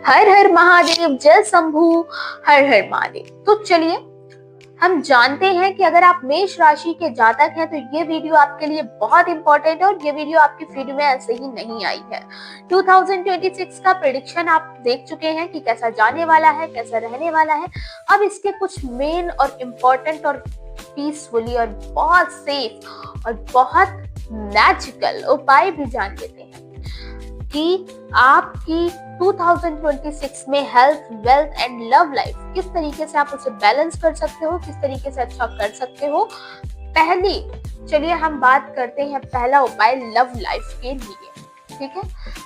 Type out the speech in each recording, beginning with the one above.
हर हर महादेव, जय शंभू, हर हर महादेव। तो चलिए हम जानते हैं कि अगर आप मेष राशि के जातक हैं तो ये वीडियो आपके लिए बहुत इंपॉर्टेंट है और ये वीडियो आपकी फीड में ऐसे ही नहीं आई है। 2026 का प्रेडिक्शन आप देख चुके हैं कि कैसा जाने वाला है, कैसा रहने वाला है। अब इसके कुछ मेन और इम्पोर्टेंट और पीसफुली और बहुत सेफ और बहुत मैजिकल उपाय भी जान लेते हैं कि आपकी 2026 में health, wealth and love life किस तरीके से आप उसे बैलेंस कर सकते हो, किस तरीके से अच्छा कर सकते हो। पहली चलिए हम बात करते हैं पहला उपाय लव लाइफ के लिए। ठीक है,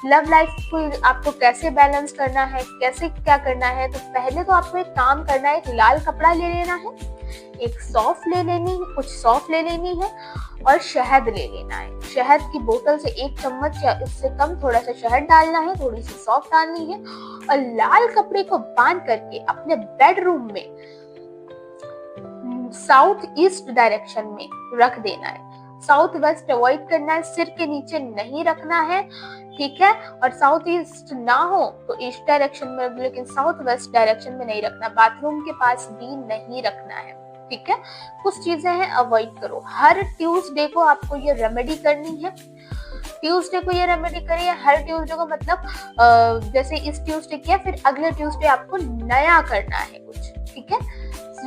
लव लाइफ को आपको कैसे बैलेंस करना है, कैसे क्या करना है। तो पहले तो आपको एक काम करना है, एक लाल कपड़ा ले लेना है, एक सौंफ ले लेनी है, कुछ सौंफ ले लेनी है और शहद ले लेना है। शहद की बोतल से 1 चम्मच या उससे कम थोड़ा सा शहद डालना है, थोड़ी सी सौंफ डालनी है और लाल कपड़े को बांध करके अपने बेडरूम में साउथ ईस्ट डायरेक्शन में रख देना है। साउथ वेस्ट अवॉइड करना है, सिर के नीचे नहीं रखना है। ठीक है, और साउथ ईस्ट ना हो तो ईस्ट डायरेक्शन में, लेकिन साउथ वेस्ट डायरेक्शन में नहीं रखना। बाथरूम के पास भी नहीं रखना है। ठीक है, कुछ चीजें हैं अवॉइड करो। हर ट्यूसडे को आपको ये रेमेडी करनी है। ट्यूसडे को ये रेमेडी करिए। हर ट्यूसडे को मतलब जैसे इस ट्यूसडे किया, फिर अगले ट्यूसडे आपको नया करना है कुछ। ठीक है,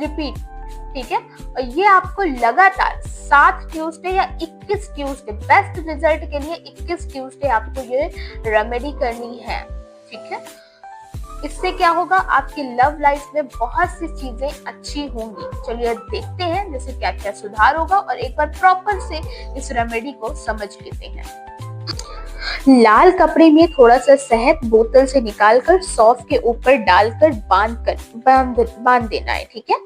रिपीट। ठीक है, और ये आपको लगातार 7 ट्यूसडे या 21 ट्यूसडे, बेस्ट रिजल्ट के लिए 21 ट्यूसडे आपको ये रेमेडी करनी है। ठीक है, इससे क्या होगा, आपकी लव लाइफ में बहुत सी चीजें अच्छी होंगी। चलिए देखते हैं जैसे क्या क्या सुधार होगा और एक बार प्रॉपर से इस रेमेडी को समझ लेते हैं। लाल कपड़े में थोड़ा सा शहद बोतल से निकालकर सौंफ के ऊपर डालकर बांध देना है। ठीक है,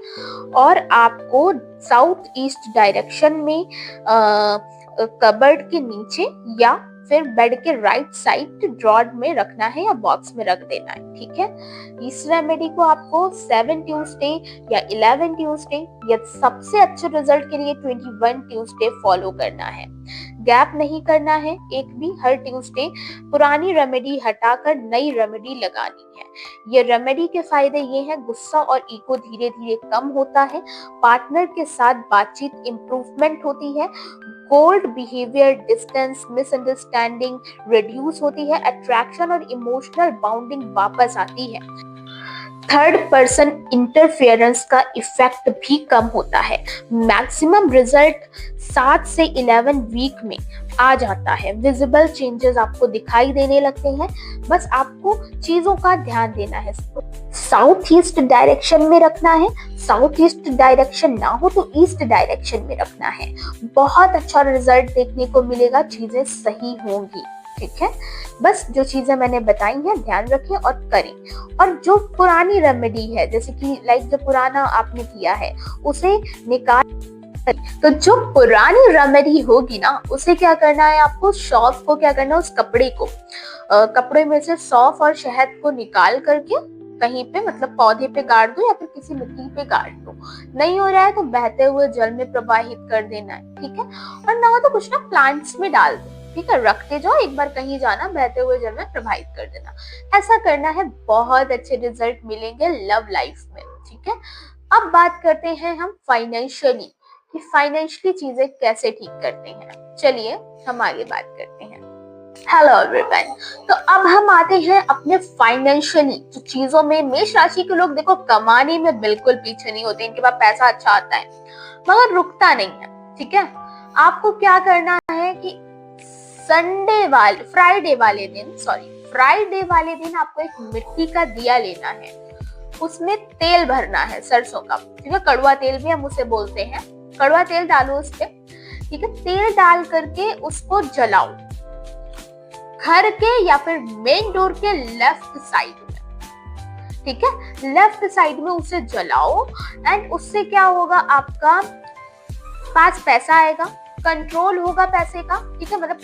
और आपको साउथ ईस्ट डायरेक्शन में कबर्ड के नीचे या फिर बेड के राइट साइड ड्रॉर में रखना है या बॉक्स में रख देना है। ठीक है, इस रेमेडी को आपको 7 ट्यूसडे या 11 ट्यूसडे या सबसे अच्छे रिजल्ट के लिए 21 ट्यूसडे फॉलो करना है। गैप नहीं करना है एक भी। हर ट्यूसडे पुरानी रेमेडी हटाकर नई रेमेडी लगानी है। ये रेमेडी के फायदे ये हैं, गुस्सा और ईगो धीरे धीरे कम होता है, पार्टनर के साथ बातचीत इंप्रूवमेंट होती है, cold behaviour, distance, misunderstanding reduce होती है, अट्रैक्शन और इमोशनल बाउंडिंग वापस आती है, थर्ड पर्सन इंटरफेरेंस का इफेक्ट भी कम होता है। मैक्सिमम रिजल्ट 7 से 11 वीक में आ जाता है। विजिबल चेंजेस आपको दिखाई देने लगते हैं। बस आपको चीजों का ध्यान देना है। साउथ ईस्ट डायरेक्शन में रखना है, साउथ ईस्ट डायरेक्शन ना हो तो ईस्ट डायरेक्शन में रखना है। बहुत अच्छा रिजल्ट देखने को मिलेगा, चीजें सही होंगी। ठीक है, बस जो चीजें मैंने बताई हैं ध्यान रखें और करें। और जो पुरानी रेमेडी है, जैसे कि जो पुराना आपने किया है उसे निकाल, तो जो पुरानी रेमेडी होगी ना उसे क्या करना है, आपको सौंफ को क्या करना है, उस कपड़े में से सौंफ और शहद को निकाल करके कहीं पे मतलब पौधे पे गाड़ दो या फिर किसी मिट्टी पे गाड़ दो। नहीं हो रहा है तो बहते हुए जल में प्रवाहित कर देना है। ठीक है, और ना हो तो कुछ ना प्लांट्स में डाल दो। ठीक है, रखते जाओ, एक बार कहीं जाना, बहते हुए जल में प्रवाहित कर देना। ऐसा करना है, बहुत अच्छे रिजल्ट मिलेंगे लव लाइफ में। ठीक है, अब बात करते हैं हम फाइनेंशियली कि फाइनेंशियली चीजें कैसे ठीक करते हैं। चलिए हम आगे बात करते हैं। हेलो एवरीवन, तो अब हम आते हैं अपने फाइनेंशियली जो चीजों में। मेष राशि के लोग देखो कमाने में बिल्कुल पीछे नहीं होते, इनके पास पैसा अच्छा आता है मगर रुकता नहीं है। ठीक है, आपको क्या करना है कि फ्राइडे वाले दिन आपको एक मिट्टी का दिया लेना है, उसमें तेल भरना है सरसों का। ठीक है, कड़वा तेल भी हम उसे बोलते हैं। कड़वा तेल डालो उस पे। ठीक है, तेल डाल करके उसको जलाओ घर के या फिर मेन डोर के लेफ्ट साइड में। ठीक है, लेफ्ट साइड में उसे जलाओ एंड उससे क्या होगा, आपका पास पैसा आएगा, कंट्रोल होगा पैसे का। ठीक है, मतलब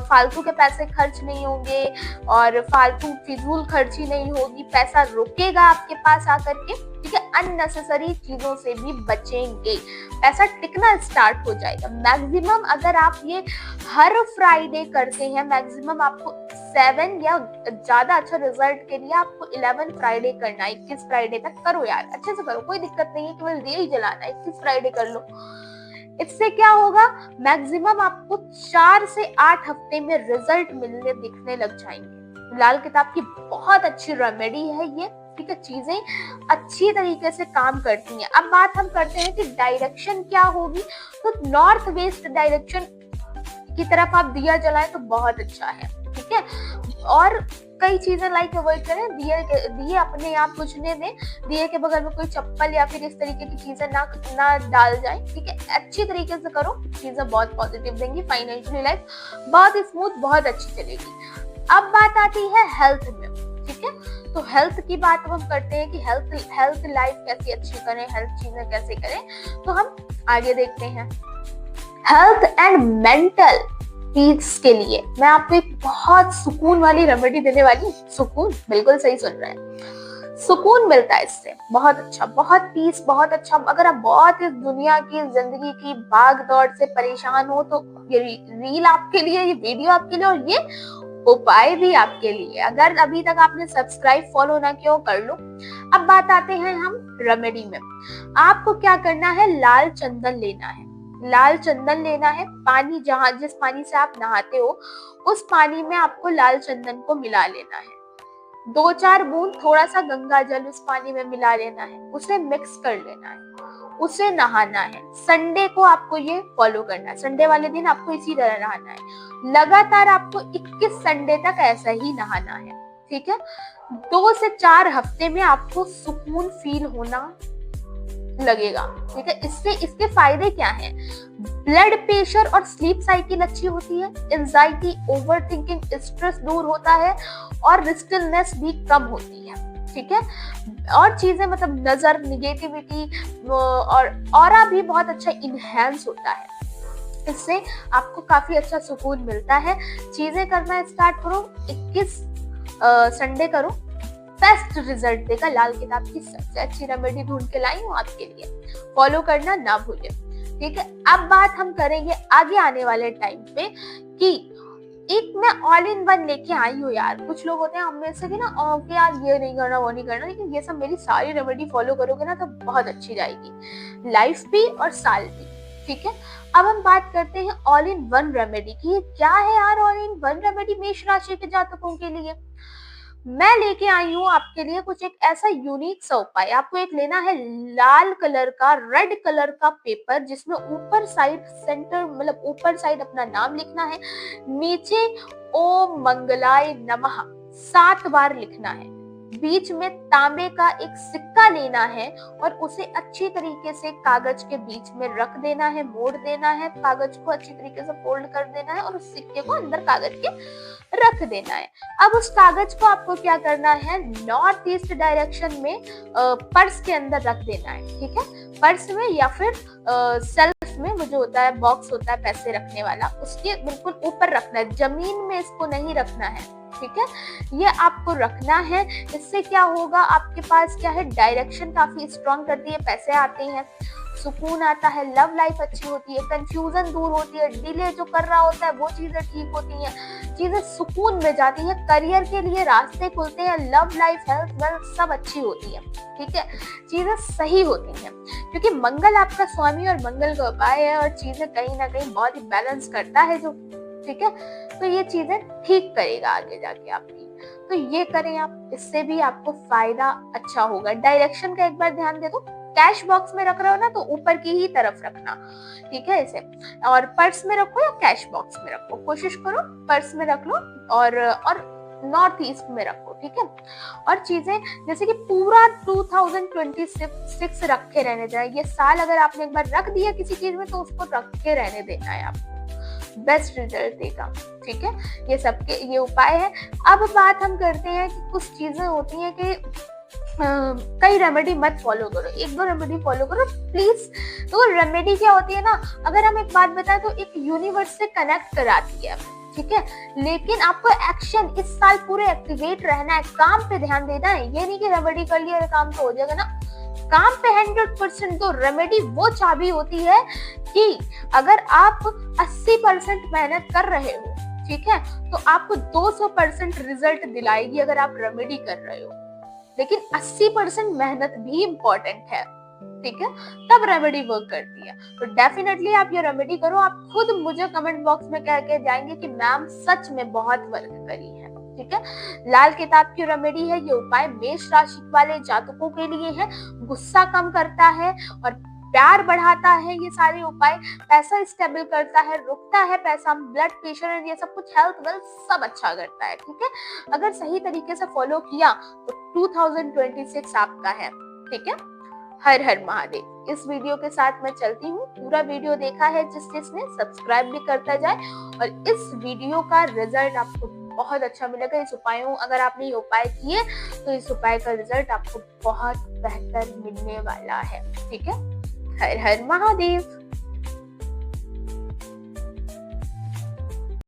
फालतू के पैसे खर्च नहीं होंगे और फालतू फिजूल खर्ची नहीं होगी, पैसा रुकेगा आपके पास आकर के। ठीक है, अननेसेसरी चीजों से भी बचेंगे, पैसा टिकना स्टार्ट हो जाएगा। मैक्सिमम अगर आप ये हर फ्राइडे करते हैं, मैक्सिमम आपको 7 या ज्यादा अच्छा रिजल्ट के लिए आपको 11 फ्राइडे करना है। 21 फ्राइडे तक करो यार, अच्छे से करो, कोई दिक्कत नहीं है, केवल दिया ही जलाना है, 21 फ्राइडे कर लो। इससे क्या होगा, मैक्सिमम आपको 4 से 8 हफ्ते में रिजल्ट मिलने दिखने लग जाएंगे। लाल किताब की बहुत अच्छी रेमेडी है ये, ठीक है, चीजें अच्छी तरीके से काम करती हैं। अब बात हम करते हैं कि डायरेक्शन क्या होगी। तो नॉर्थ वेस्ट डायरेक्शन की तरफ आप दिया जलाएं तो बहुत अच्छा है, ठीक है। और कई चीजें लाइक अवॉइड करें, दिए अपने आप बुझने दें, दिए के बगल में कोई चप्पल या फिर इस तरीके की चीजें ना डाल जाए, ठीक है। अच्छी तरीके से करो, चीजें बहुत पॉजिटिव देंगी, फाइनेंशियली लाइफ बहुत स्मूथ, बहुत अच्छी चलेगी। अब बात आती है हेल्थ में, ठीक है। तो हेल्थ की बात हम करते हैं कि हेल्थ लाइफ कैसे अच्छी करें, हेल्थ चीजें कैसे करें, तो हम आगे देखते हैं। हेल्थ एंड मेंटल पीस के लिए मैं आपको एक बहुत सुकून वाली रेमेडी देने वाली हूँ। सुकून, बिल्कुल सही सुन रहे हैं, सुकून मिलता है इससे, बहुत अच्छा, बहुत पीस, बहुत अच्छा। अगर आप बहुत इस दुनिया की जिंदगी की भाग दौड़ से परेशान हो तो ये रील आपके लिए, ये वीडियो आपके लिए, और ये उपाय भी आपके लिए। अगर अभी तक आपने सब्सक्राइब फॉलो ना किया कर लो। अब बात आते हैं हम रेमेडी में। आपको क्या करना है, लाल चंदन लेना है, लाल चंदन लेना है। पानी, जिस पानी से आप नहाते हो उस पानी में आपको लाल चंदन को मिला लेना है। 2-4 बूंद थोड़ा सा गंगा जल उस पानी में मिला लेना है, उसे मिक्स कर लेना है, उसे नहाना है। संडे को आपको ये फॉलो करना है, संडे वाले दिन आपको इसी तरह नहाना है। लगातार आपको 21 संडे तक ऐसा ही नहाना है, ठीक है। 2 से 4 हफ्ते में आपको सुकून फील होना लगेगा, ठीक है। इसके फायदे क्या हैं? ब्लड प्रेशर और स्लीप साइकिल अच्छी होती है, एंजाइटी, ओवरथिंकिंग, स्ट्रेस दूर होता है और रिस्टलनेस भी कम होती है, ठीक है। और चीजें मतलब नजर, निगेटिविटी और ऑरा भी बहुत अच्छा इनहेंस होता है। इससे आपको काफी अच्छा सुकून मिलता है। चीजें करना स्टार्ट करो, 21 संडे करो, बेस्ट रिजल्ट देगा। लाल किताब की सबसे अच्छी रेमेडी ढूंढ के लाई हूँ आपके लिए, फॉलो करना ना भूलें, ठीक है। अब बात हम करेंगे आगे आने वाले टाइम पे कि एक मैं ऑल इन वन लेके आई हूँ यार। कुछ लोग होते हैं हम में से कि ना कि यार ये नहीं करना, वो नहीं करना, लेकिन ये सब मेरी सारी रेमेडी फॉलो करोगे ना तो बहुत अच्छी जाएगी, लाइफ भी और साल भी, ठीक है। अब हम बात करते हैं ऑल इन वन रेमेडी की। क्या है यार ऑल इन वन रेमेडी मेष राशि के जातकों के लिए? मैं लेके आई हूँ आपके लिए कुछ एक ऐसा यूनिक सा उपाय। आपको एक लेना है लाल कलर का, रेड कलर का पेपर, जिसमें ऊपर साइड सेंटर मतलब ऊपर साइड अपना नाम लिखना है, नीचे ओम मंगलाय नमः 7 बार लिखना है। बीच में तांबे का एक सिक्का लेना है और उसे अच्छी तरीके से कागज के बीच में रख देना है, मोड़ देना है, कागज को अच्छी तरीके से फोल्ड कर देना है और उस सिक्के को अंदर कागज के रख देना है। अब उस कागज को आपको क्या करना है, नॉर्थ ईस्ट डायरेक्शन में पर्स के अंदर रख देना है, ठीक है। पर्स में या फिर सेल्फ में, वो जो होता है बॉक्स होता है पैसे रखने वाला, उसके बिल्कुल ऊपर रखना है, जमीन में इसको नहीं रखना है, ठीक है। ये आपको रखना है। इससे क्या होगा, आपके पास क्या है, डायरेक्शन काफी स्ट्रॉन्ग करती है, पैसे आते हैं, सुकून आता है, लव लाइफ अच्छी होती है, कंफ्यूजन दूर होती है, डिले जो कर रहा होता है वो चीजें ठीक होती हैं, चीजें सुकून में जाती है, करियर के लिए रास्ते खुलते हैं, लव लाइफ, हेल्थ, वेल्थ सब अच्छी होती है, ठीक है। चीजें सही होती हैं क्योंकि मंगल आपका स्वामी और मंगल का उपाय है और चीजें कहीं ना कहीं बहुत ही बैलेंस करता है जो, ठीक है। तो ये चीजें ठीक करेगा आगे जाके आपकी, तो ये करें आप, इससे भी आपको फायदा अच्छा होगा। डायरेक्शन का एक बार ध्यान दे दो, कैश बॉक्स में रख रहे हो ना तो ऊपर की ही तरफ रखना, ठीक है इसे, और पर्स में रखो या कैश बॉक्स में रखो, कोशिश करो पर्स में रख लो और नॉर्थ ईस्ट में रखो, ठीक है। और चीजें जैसे कि पूरा 2026 रख के रहने देना, ये साल अगर आपने एक बार रख दिया किसी चीज में तो उसको रख के रहने देना है आपको, बेस्ट रिजल्ट देगा, ठीक है। ये सबके ये उपाय है। अब बात हम करते हैं कि कुछ चीजें होती हैं कि कई रेमेडी मत फॉलो करो, 1-2 रेमेडी फॉलो करो प्लीज। तो रेमेडी क्या होती है ना, अगर हम एक बात बताएं तो एक यूनिवर्स से कनेक्ट कराती है, ठीक है। लेकिन आपको एक्शन इस साल पूरे एक्टिवेट रहना है, काम पे ध्यान देना है। ये नहीं कि रेमेडी कर लिया काम तो हो जाएगा ना, काम पे 100% दो। रेमेडी वो चाबी होती है कि अगर आप 80% मेहनत कर रहे हो, ठीक है, तो आपको 200% रिजल्ट दिलाएगी अगर आप रेमेडी कर रहे हो, लेकिन 80% मेहनत भी इम्पोर्टेंट है, ठीक है, तब रेमेडी वर्क करती है। तो डेफिनेटली आप ये रेमेडी करो। आप खुद मुझे कमेंट बॉक्स में कह के जाएंगे कि मैम सच में बहुत वर्क करी है, ठीक है। लाल किताब की रेमेडी है, ये उपाय मेष राशि वाले जातकों के लिए है। गुस्सा कम करता है और प्यार बढ़ाता है ये सारे उपाय, पैसा स्टेबल करता है, रुकता है पैसा, ब्लड प्रेशर, ये सब कुछ, हेल्थ वेल्थ सब अच्छा करता है, ठीक है। अगर सही तरीके से फॉलो किया तो 2026 आपका है, ठीक है। हर हर महादेव। इस वीडियो के साथ मैं चलती हूँ, पूरा वीडियो देखा है जिसने सब्सक्राइब भी करता जाए, और इस वीडियो का रिजल्ट आपको बहुत अच्छा मिलेगा। इस उपायों, अगर आपने ये उपाय किए तो इस उपाय का रिजल्ट आपको बहुत बेहतर मिलने वाला है, ठीक है। हर हर महादेव।